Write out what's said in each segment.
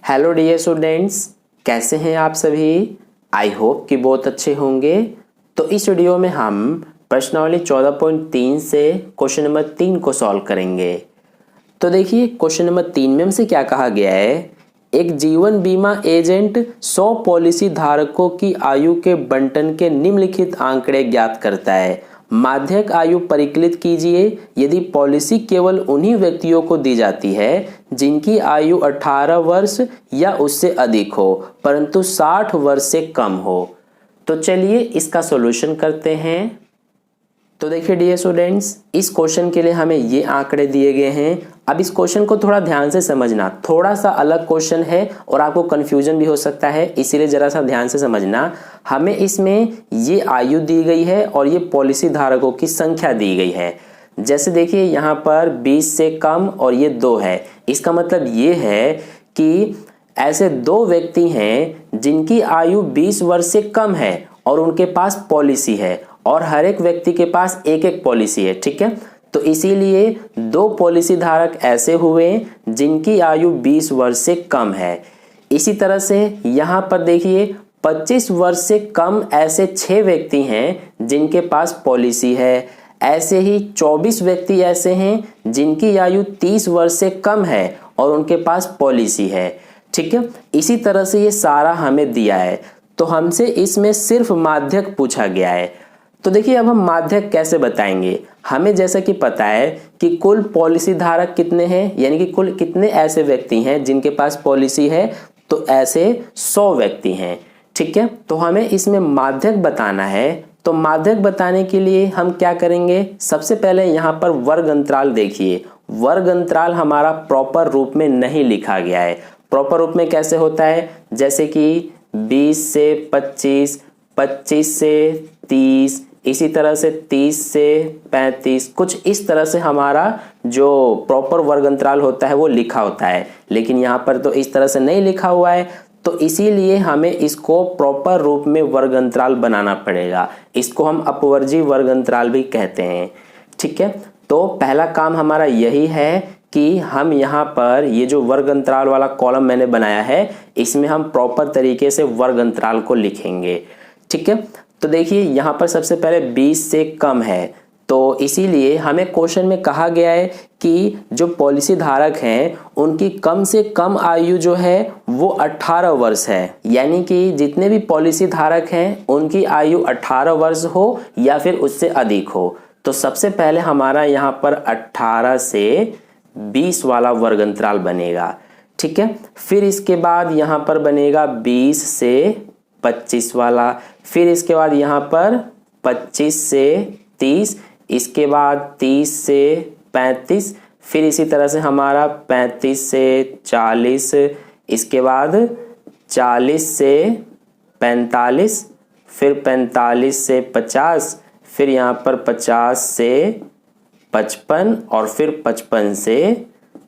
Hello dear students, कैसे हैं आप सभी। आई होप कि बहुत अच्छे होंगे। तो इस वीडियो में हम प्रश्नावली 14.3 से क्वेश्चन नंबर 3 को सॉल्व करेंगे। तो देखिए क्वेश्चन नंबर 3 में हमसे क्या कहा गया है। एक जीवन बीमा एजेंट 100 पॉलिसी धारकों की आयु के बंटन के निम्नलिखित आंकड़े ज्ञात करता है। माध्यक आयु परिकलित कीजिए यदि पॉलिसी केवल उन्हीं व्यक्तियों को दी जाती है जिनकी आयु 18 वर्ष या उससे अधिक हो परंतु 60 वर्ष से कम हो। तो चलिए इसका सॉल्यूशन करते हैं। तो देखिए डियर स्टूडेंट्स, इस क्वेश्चन के लिए हमें ये आंकड़े दिए गए हैं। अब इस क्वेश्चन को थोड़ा ध्यान से समझना, थोड़ा सा अलग क्वेश्चन है और आपको कंफ्यूजन भी हो सकता है, इसीलिए जरा सा ध्यान से समझना। हमें इसमें ये आयु दी गई है और ये पॉलिसी धारकों की संख्या दी गई है। जैसे देखिए यहाँ पर 20 से कम और ये 2 है। इसका मतलब ये है कि ऐसे 2 व्यक्ति हैं जिनकी आयु 20 वर्ष से कम है और उनके पास पॉलिसी है और हर एक व्यक्ति के पास एक एक पॉलिसी है, ठीक है। तो इसीलिए 2 पॉलिसी धारक ऐसे हुए जिनकी आयु 20 वर्ष से कम है। इसी तरह से यहाँ पर देखिए 25 वर्ष से कम ऐसे 6 व्यक्ति हैं जिनके पास पॉलिसी है। ऐसे ही 24 व्यक्ति ऐसे हैं जिनकी आयु 30 वर्ष से कम है और उनके पास पॉलिसी है, ठीक है। इसी तरह से ये सारा हमें दिया है, तो हमसे इसमें सिर्फ माध्यक पूछा गया है। तो देखिए अब हम माध्यक कैसे बताएंगे। हमें जैसा कि पता है कि कुल पॉलिसी धारक कितने हैं, यानी कि कुल कितने ऐसे व्यक्ति हैं जिनके पास पॉलिसी है, तो ऐसे 100 व्यक्ति हैं, ठीक है। तो हमें इसमें माध्यक बताना है। तो माध्यक बताने के लिए हम क्या करेंगे, सबसे पहले यहाँ पर वर्ग अंतराल देखिए। वर्ग अंतराल हमारा प्रॉपर रूप में नहीं लिखा गया है। प्रॉपर रूप में कैसे होता है, जैसे कि 20 से 25, 25 से 30, इसी तरह से 30 से 35, कुछ इस तरह से हमारा जो प्रॉपर वर्ग अंतराल होता है वो लिखा होता है। लेकिन यहाँ पर तो इस तरह से नहीं लिखा हुआ है, तो इसीलिए हमें इसको प्रॉपर रूप में वर्ग अंतराल बनाना पड़ेगा। इसको हम अपवर्जी वर्ग अंतराल भी कहते हैं, ठीक है। तो पहला काम हमारा यही है कि हम यहाँ पर ये जो वर्ग अंतराल वाला कॉलम मैंने बनाया है इसमें हम प्रॉपर तरीके से वर्ग अंतराल को लिखेंगे, ठीक है। तो देखिए यहाँ पर सबसे पहले 20 से कम है, तो इसीलिए हमें क्वेश्चन में कहा गया है कि जो पॉलिसी धारक हैं उनकी कम से कम आयु जो है वो 18 वर्ष है। यानी कि जितने भी पॉलिसी धारक हैं उनकी आयु 18 वर्ष हो या फिर उससे अधिक हो। तो सबसे पहले हमारा यहाँ पर 18 से 20 वाला वर्ग अंतराल बनेगा, ठीक है। फिर इसके बाद यहाँ पर बनेगा 20 से 25 वाला, फिर इसके बाद यहाँ पर 25 से 30, इसके बाद 30 से 35, फिर इसी तरह से हमारा 35 से 40, इसके बाद 40 से 45, फिर 45 से 50, फिर यहाँ पर 50 से 55 और फिर 55 से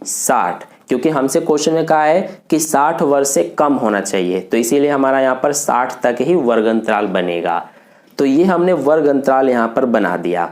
60, क्योंकि हमसे क्वेश्चन में कहा है कि 60 वर्ष से कम होना चाहिए, तो इसीलिए हमारा यहाँ पर 60 तक ही वर्ग अंतराल बनेगा। तो ये हमने वर्ग अंतराल यहाँ पर बना दिया।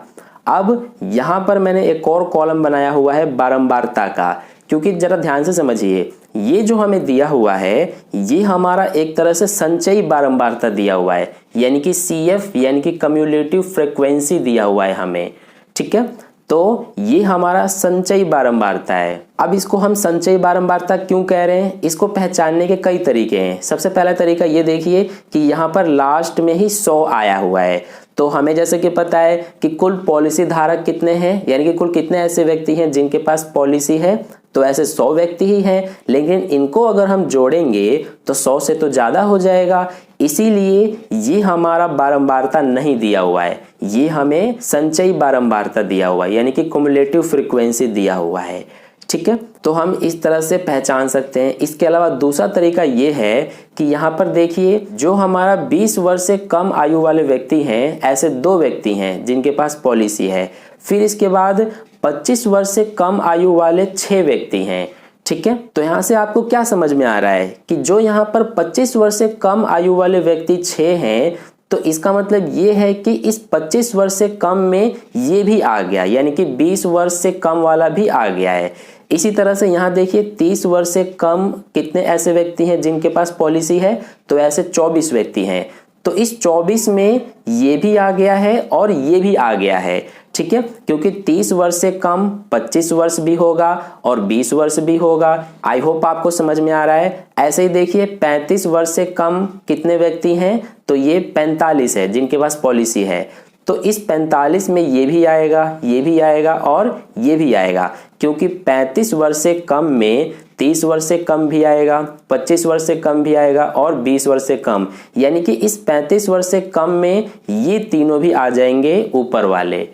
अब यहाँ पर मैंने एक और कॉलम बनाया हुआ है बारंबारता का, क्योंकि जरा ध्यान से समझिए, ये जो हमें दिया हुआ है ये हमारा एक तरह से संचयी बारंबारता दिया हुआ है, यानी कि CF यानी कि कम्युलेटिव फ्रीक्वेंसी दिया हुआ है हमें, ठीक है। तो ये हमारा संचयी बारंबारता है। अब इसको हम संचयी बारंबारता क्यों कह रहे हैं, इसको पहचानने के कई तरीके हैं। सबसे पहला तरीका ये देखिए कि यहाँ पर लास्ट में ही 100 आया हुआ है, तो हमें जैसे कि पता है कि कुल पॉलिसी धारक कितने हैं, यानी कि कुल कितने ऐसे व्यक्ति हैं जिनके पास पॉलिसी है, तो ऐसे 100 व्यक्ति ही हैं। लेकिन इनको अगर हम जोड़ेंगे तो 100 से तो ज़्यादा हो जाएगा, इसीलिए ये हमारा बारंबारता नहीं दिया हुआ है, ये हमें संचयी बारंबारता दिया हुआ है, यानी कि क्युमुलेटिव फ्रीक्वेंसी दिया हुआ है, ठीक है। तो हम इस तरह से पहचान सकते हैं। इसके अलावा दूसरा तरीका ये है कि यहाँ पर देखिए जो हमारा 20 वर्ष से कम आयु वाले व्यक्ति हैं, ऐसे 2 व्यक्ति हैं जिनके पास पॉलिसी है। फिर इसके बाद 25 वर्ष से कम आयु वाले 6 व्यक्ति हैं, ठीक है। तो यहाँ से आपको क्या समझ में आ रहा है कि जो यहाँ पर 25 वर्ष से कम आयु वाले व्यक्ति 6 हैं, तो इसका मतलब ये है कि इस 25 वर्ष से कम में ये भी आ गया, यानी कि 20 वर्ष से कम वाला भी आ गया है। इसी तरह से यहाँ देखिए 30 वर्ष से कम कितने ऐसे व्यक्ति हैं जिनके पास पॉलिसी है, तो ऐसे 24 व्यक्ति हैं। तो इस 24 में ये भी आ गया है और ये भी आ गया है, ठीक है, क्योंकि 30 वर्ष से कम 25 वर्ष भी होगा और 20 वर्ष भी होगा। आई होप आपको समझ में आ रहा है। ऐसे ही देखिए 35 वर्ष से कम कितने व्यक्ति हैं, तो ये 45 है जिनके पास पॉलिसी है। तो इस 45 में ये भी आएगा, ये भी आएगा और ये भी आएगा, क्योंकि 35 वर्ष से कम में 30 वर्ष से कम भी आएगा, 25 वर्ष से कम भी आएगा और 20 वर्ष से कम, यानी कि इस 35 वर्ष से कम में ये तीनों भी आ जाएंगे ऊपर वाले,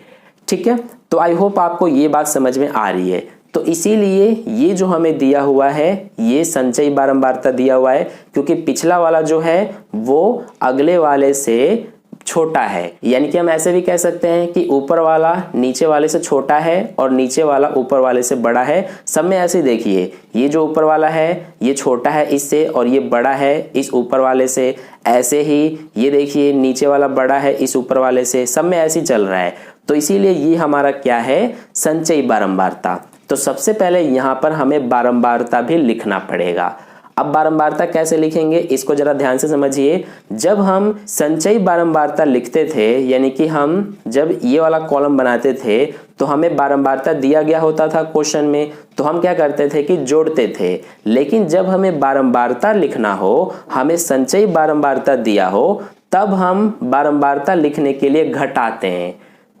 ठीक है। तो आई होप आपको ये बात समझ में आ रही है। तो इसीलिए ये जो हमें दिया हुआ है ये संचयी बारंबारता दिया हुआ है, क्योंकि पिछला वाला जो है वो अगले वाले से छोटा है। यानी कि हम ऐसे भी कह सकते हैं कि ऊपर वाला नीचे वाले से छोटा है और नीचे वाला ऊपर वाले से बड़ा है। सब में ऐसे देखिए, ये जो ऊपर वाला है ये छोटा है इससे और ये बड़ा है इस ऊपर वाले से। ऐसे ही ये देखिए नीचे वाला बड़ा है इस ऊपर वाले से। सब में ऐसे ही चल रहा है। तो इसीलिए ये हमारा क्या है, संचयी बारंबारता। तो सबसे पहले यहाँ पर हमें बारंबारता भी लिखना पड़ेगा। अब बारंबारता कैसे लिखेंगे इसको जरा ध्यान से समझिए। जब हम संचयी बारंबारता लिखते थे, यानी कि हम जब ये वाला कॉलम बनाते थे तो हमें बारंबारता दिया गया होता था क्वेश्चन में, तो हम क्या करते थे कि जोड़ते थे। लेकिन जब हमें बारंबारता लिखना हो, हमें संचयी बारंबारता दिया हो, तब हम बारंबारता लिखने के लिए घटाते हैं।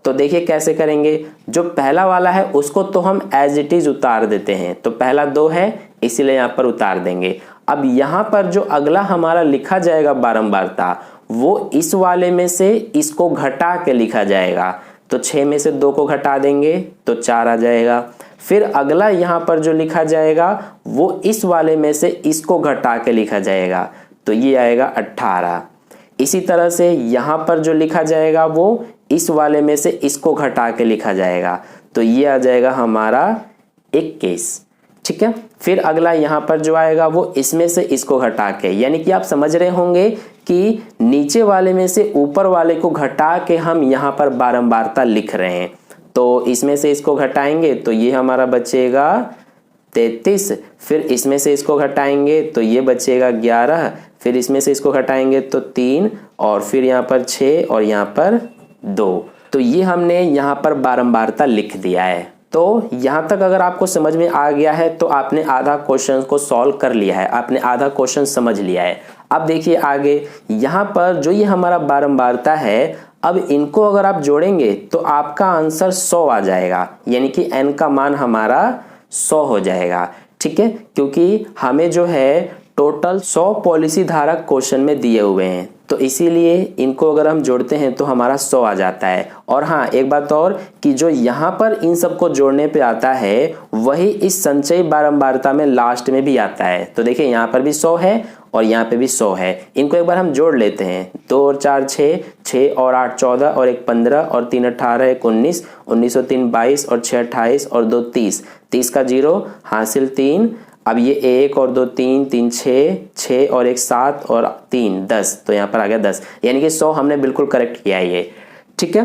तो देखिए कैसे करेंगे। जो पहला वाला है उसको तो हम एज इट इज उतार देते हैं, तो पहला 2 है इसीलिए यहाँ पर उतार देंगे। अब यहाँ पर जो अगला हमारा लिखा जाएगा बारंबारता, वो इस वाले में से इसको घटा के लिखा जाएगा। तो 6 में से 2 को घटा देंगे तो 4 आ जाएगा। फिर अगला यहाँ पर जो लिखा जाएगा वो इस वाले में से इसको घटा के लिखा जाएगा, तो ये आएगा 18। इसी तरह से यहाँ पर जो लिखा जाएगा वो इस वाले में से इसको घटा के लिखा जाएगा, तो ये आ जाएगा हमारा 21, ठीक है। फिर अगला यहाँ पर जो आएगा वो इसमें से इसको घटा के, यानी कि आप समझ रहे होंगे कि नीचे वाले में से ऊपर वाले को घटा के हम यहाँ पर बारंबारता लिख रहे हैं। तो इसमें से इसको घटाएंगे तो ये हमारा बचेगा 33, फिर इसमें से इसको घटाएंगे तो ये बचेगा 11, फिर इसमें से इसको घटाएंगे तो 3 और फिर यहाँ पर 6 और यहाँ पर 2। तो ये हमने यहाँ पर बारंबारता लिख दिया है। तो यहाँ तक अगर आपको समझ में आ गया है तो आपने आधा क्वेश्चन को सॉल्व कर लिया है, आपने आधा क्वेश्चन समझ लिया है। अब देखिए आगे, यहाँ पर जो ये हमारा बारंबारता है, अब इनको अगर आप जोड़ेंगे तो आपका आंसर 100 आ जाएगा, यानी कि n का मान हमारा 100 हो जाएगा, ठीक है। क्योंकि हमें जो है टोटल 100 पॉलिसी धारक क्वेश्चन में दिए हुए हैं, तो इसीलिए इनको अगर हम जोड़ते हैं तो हमारा 100 आ जाता है। और हाँ, एक बात और कि जो यहाँ पर इन सबको जोड़ने पे आता है वही इस संचयी बारंबारता में लास्ट में भी आता है। तो देखिए यहाँ पर भी 100 है और यहाँ पे भी 100 है। इनको एक बार हम जोड़ लेते हैं। 2 और 4 6, 6 और 8 14 और 1 15 और 3 18 1 19, 19 और 3 22 और 6 28 और 2 30, 30 का 0 हासिल 3। अब ये 1 और 2 3, 3 6, 6 और 1 7 और 3 10, तो यहाँ पर आ गया 10, यानी कि 100 हमने बिल्कुल करेक्ट किया है ये, ठीक है।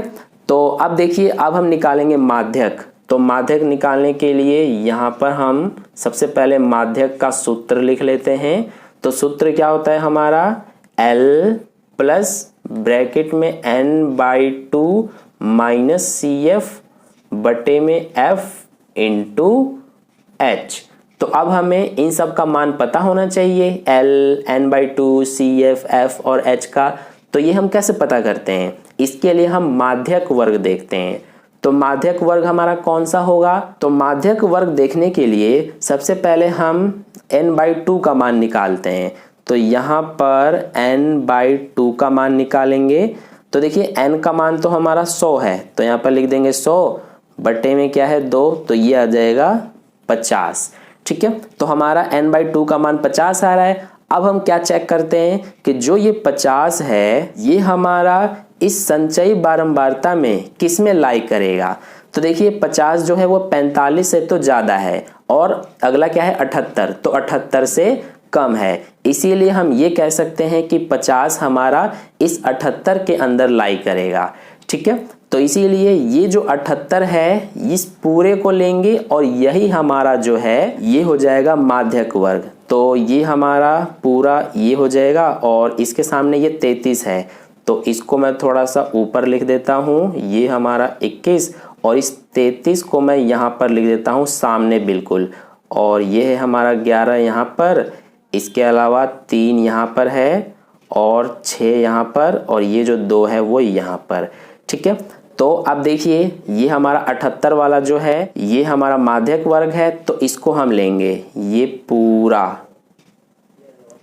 तो अब देखिए, अब हम निकालेंगे माध्यक। तो माध्यक निकालने के लिए यहाँ पर हम सबसे पहले माध्यक का सूत्र लिख लेते हैं। तो सूत्र क्या होता है हमारा, L प्लस ब्रैकेट में n/2 माइनस CF बटे में F इंटू H। तो अब हमें इन सब का मान पता होना चाहिए, L, n/2, CF, F और H का। तो ये हम कैसे पता करते हैं, इसके लिए हम माध्यक वर्ग देखते हैं। तो माध्यक वर्ग हमारा कौन सा होगा, तो माध्यक वर्ग देखने के लिए सबसे पहले हम n/2 का मान निकालते हैं। तो यहाँ पर n/2 का मान निकालेंगे। तो देखिए n का मान तो हमारा 100 है, तो यहाँ पर लिख देंगे 100 बटे में क्या है 2, तो ये आ जाएगा 50, ठीक है। तो हमारा n/2 का मान 50 आ रहा है। अब हम क्या चेक करते हैं कि जो ये 50 है ये हमारा इस संचयी बारंबारता में किस में लाई करेगा। तो देखिए 50 जो है वो 45 से तो ज्यादा है और अगला क्या है 78, तो 78 से कम है। इसीलिए हम ये कह सकते हैं कि 50 हमारा इस 78 के अंदर लाई करेगा, ठीक है। तो इसीलिए ये जो 78 है इस पूरे को लेंगे और यही हमारा जो है ये हो जाएगा माध्यक वर्ग। तो ये हमारा पूरा ये हो जाएगा और इसके सामने ये 33 है, तो इसको मैं थोड़ा सा ऊपर लिख देता हूँ, ये हमारा 21 और इस 33 को मैं यहाँ पर लिख देता हूँ सामने बिल्कुल, और ये है हमारा 11 यहाँ पर, इसके अलावा 3 यहाँ पर है और 6 यहाँ पर, और ये जो 2 है वो यहाँ पर। ठीक है, तो अब देखिए ये हमारा 78 वाला जो है ये हमारा माध्यक वर्ग है, तो इसको हम लेंगे ये पूरा,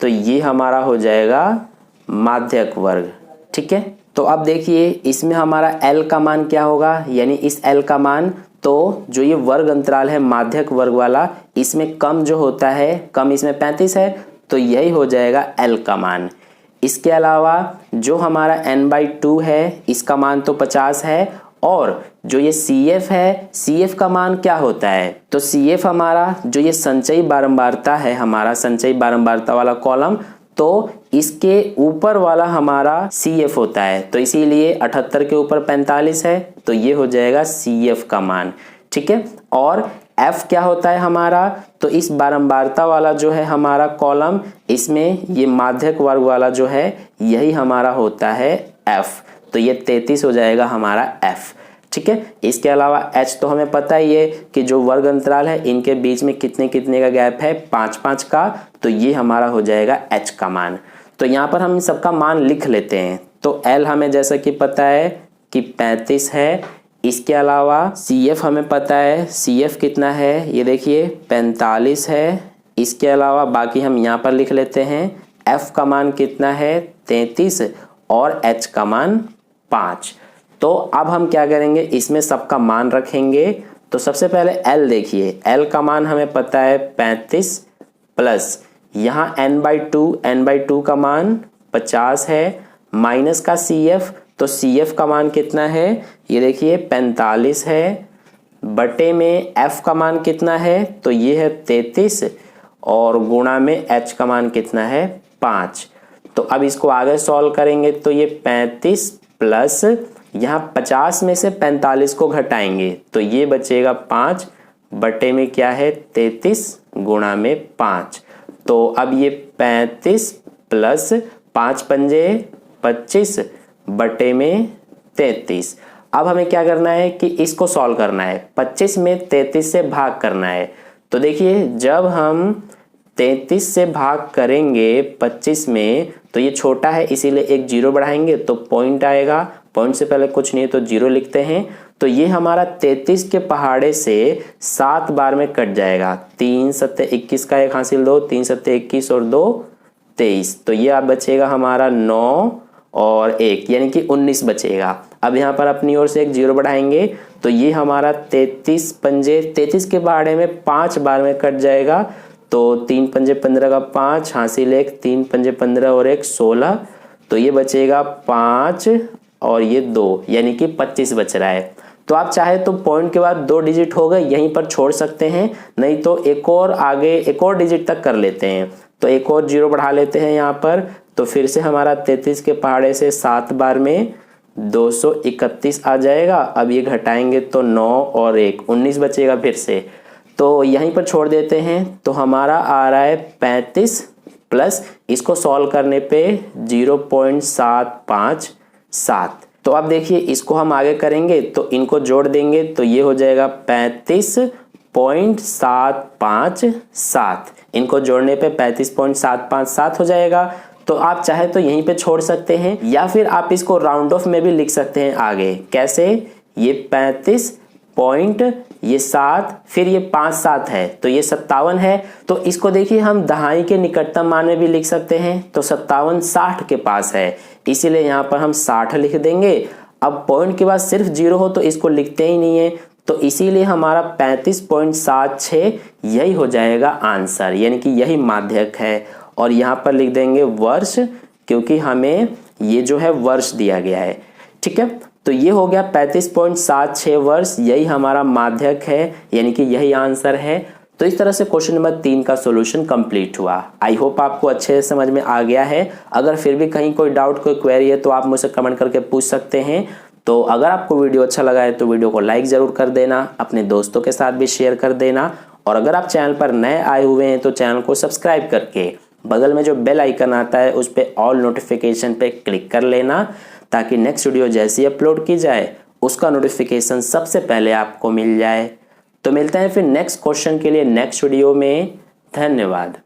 तो ये हमारा हो जाएगा माध्यक वर्ग। ठीक है, तो अब देखिए इसमें हमारा L का मान क्या होगा, यानी इस L का मान, तो जो ये वर्ग अंतराल है माध्यक वर्ग वाला, इसमें कम जो होता है, कम इसमें 35 है, तो यही हो जाएगा L का मान। इसके अलावा जो हमारा n/2 है इसका मान तो 50 है, और जो ये CF है, CF का मान क्या होता है, तो CF हमारा जो ये संचयी बारंबारता है, हमारा संचयी बारंबारता वाला कॉलम, तो इसके ऊपर वाला हमारा CF होता है, तो इसीलिए 78 के ऊपर 45 है, तो ये हो जाएगा CF का मान। ठीक है, और F क्या होता है हमारा, तो इस बारंबारता वाला जो है हमारा कॉलम, इसमें ये माध्यक वर्ग वाला जो है यही हमारा होता है F, तो ये 33 हो जाएगा हमारा F। ठीक है, इसके अलावा H तो हमें पता ही है कि जो वर्ग अंतराल है इनके बीच में कितने कितने का गैप है, 5-5 का, तो ये हमारा हो जाएगा H का मान। तो यहाँ पर हम इन सबका मान लिख लेते हैं। तो L हमें जैसा कि पता है कि 35 है, इसके अलावा CF हमें पता है, CF कितना है, ये देखिए 45 है। इसके अलावा बाकी हम यहाँ पर लिख लेते हैं, F का मान कितना है 33 और H का मान 5। तो अब हम क्या करेंगे, इसमें सबका मान रखेंगे। तो सबसे पहले L देखिए, L का मान हमें पता है 35 प्लस यहाँ n/2 का मान 50 है, माइनस का CF, तो CF का मान कितना है, ये देखिए 45 है, बटे में F का मान कितना है, तो ये है 33, और गुणा में H का मान कितना है 5। तो अब इसको आगे सॉल्व करेंगे तो ये 35 प्लस यहाँ 50 में से 45 को घटाएंगे तो ये बचेगा 5, बटे में क्या है 33 गुणा में 5। तो अब ये 35 प्लस 5 पंजे 25 बटे में 33। अब हमें क्या करना है कि इसको सॉल्व करना है, 25 में 33 से भाग करना है। तो देखिए जब हम 33 से भाग करेंगे 25 में तो ये छोटा है इसीलिए एक जीरो बढ़ाएंगे तो पॉइंट आएगा, पॉइंट से पहले कुछ नहीं है तो जीरो लिखते हैं। तो ये हमारा 33 के पहाड़े से 7 बार में कट जाएगा, 3 सत्ते 21 का एक हासिल 2, 3 सत्ते 21 और 2 23। तो ये अब बचेगा हमारा 9 और 1 यानी कि 19 बचेगा। अब यहाँ पर अपनी ओर से एक जीरो बढ़ाएंगे तो ये हमारा 33 पंजे 33 के पहाड़े में 5 बार में कट जाएगा। तो 3 पंजे 15 का 5 हासिल 1, 3 पंजे 15 और 1 16। तो ये बचेगा 5 और ये 2 यानी कि 25 बच रहा है। तो आप चाहे तो पॉइंट के बाद 2 डिजिट हो गए यहीं पर छोड़ सकते हैं, नहीं तो एक और आगे एक और डिजिट तक कर लेते हैं। तो एक और जीरो बढ़ा लेते हैं यहाँ पर, तो फिर से हमारा 33 के पहाड़े से 7 बार में 231 आ जाएगा। अब ये घटाएंगे तो 9 और 1 19 बचेगा फिर से। तो यहीं पर छोड़ देते हैं तो हमारा आ रहा है 35 प्लस इसको सॉल्व करने पे 0.757। तो अब देखिए इसको हम आगे करेंगे तो इनको जोड़ देंगे तो ये हो जाएगा 35.757। इनको जोड़ने पे 35.757 हो जाएगा। तो आप चाहे तो यहीं पे छोड़ सकते हैं या फिर आप इसको राउंड ऑफ में भी लिख सकते हैं आगे। कैसे, ये 35 पॉइंट ये 7 फिर ये 5 7 है तो ये 57 है। तो इसको देखिए हम दहाई के निकटतम मान में भी लिख सकते हैं। तो 57 60 के पास है इसीलिए यहाँ पर हम 60 लिख देंगे। अब पॉइंट के बाद सिर्फ जीरो हो तो इसको लिखते ही नहीं है, तो इसीलिए हमारा 35.76 यही हो जाएगा आंसर, यानी कि यही माध्यक है। और यहाँ पर लिख देंगे वर्ष क्योंकि हमें ये जो है वर्ष दिया गया है। ठीक है, तो ये हो गया 35.76 वर्ष, यही हमारा माध्यक है, यानी कि यही आंसर है। तो इस तरह से क्वेश्चन नंबर 3 का सॉल्यूशन कंप्लीट हुआ। आई होप आपको अच्छे से समझ में आ गया है। अगर फिर भी कहीं कोई डाउट कोई क्वेरी है तो आप मुझसे कमेंट करके पूछ सकते हैं। तो अगर आपको वीडियो अच्छा लगा है तो वीडियो को लाइक ज़रूर कर देना, अपने दोस्तों के साथ भी शेयर कर देना। और अगर आप चैनल पर नए आए हुए हैं तो चैनल को सब्सक्राइब करके बगल में जो बेल आइकन आता है उस पर ऑल नोटिफिकेशन पे क्लिक कर लेना, ताकि नेक्स्ट वीडियो जैसी अपलोड की जाए उसका नोटिफिकेशन सबसे पहले आपको मिल जाए। तो मिलते हैं फिर नेक्स्ट क्वेश्चन के लिए नेक्स्ट वीडियो में। धन्यवाद।